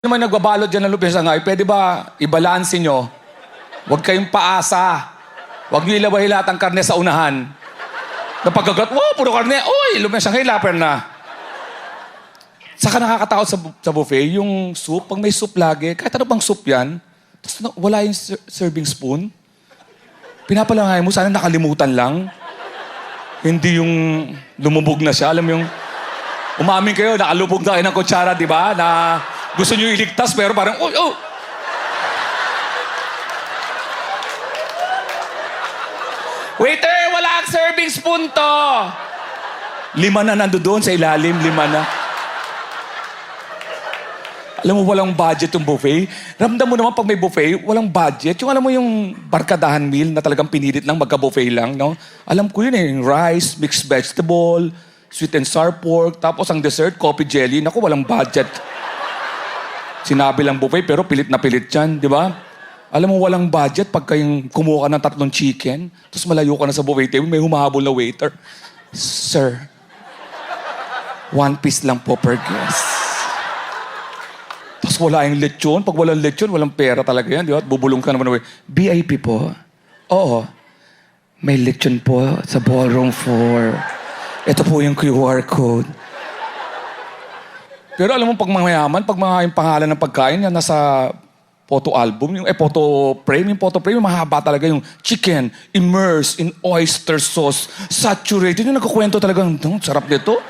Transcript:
naman nagbabalot dyan ng lupis ay pwede ba ibalansin nyo? Huwag kayong paasa. Huwag nyo ilaway lahat ang karne sa unahan. Napagagat, wow, puro karne. Uy, lumpia Shanghai, laper na. Saka nakakatakot sa buffet, yung soup, pag may soup lagi, kahit ano bang soup yan, tapos wala yung serving spoon. Pinapalangay mo, sana nakalimutan lang. Hindi yung lumubog na siya. Alam mo yung, umamin kayo, nakalubog na kayo ng kutsara, di ba? Na gusto nyo iligtas, pero parang, uy, oh! Waiter, wala ang serving spoon to! 5 na nandoon sa ilalim, 5 na. Alam mo, walang budget yung buffet. Ramdam mo naman pag may buffet, walang budget. Yung alam mo yung barkadahan meal na talagang pinilit lang, magka-buffet lang, no? Alam ko yun eh, yung rice, mixed vegetable, sweet and sour pork, tapos ang dessert, coffee jelly. Naku, walang budget. Sinabi lang buffet, pero pilit na pilit yan, di ba? Alam mo, walang budget pag kayong kumuha ka ng 3 chicken, tapos malayo ka na sa buffet table, may humahabol na waiter. Sir, 1 piece lang po per guest. Tapos wala yung lechon. Pag walang lechon, walang pera talaga yan, di ba? At bubulong ka naman. VIP po? Oo. May lechon po sa ballroom 4. Ito po yung QR code. Pero alam mo, pag mayaman, pag mga yung pangalan ng pagkain, yan nasa photo album, photo frame, mahaba talaga yung chicken immersed in oyster sauce, saturated. Yung nagkukwento talaga, sarap nito.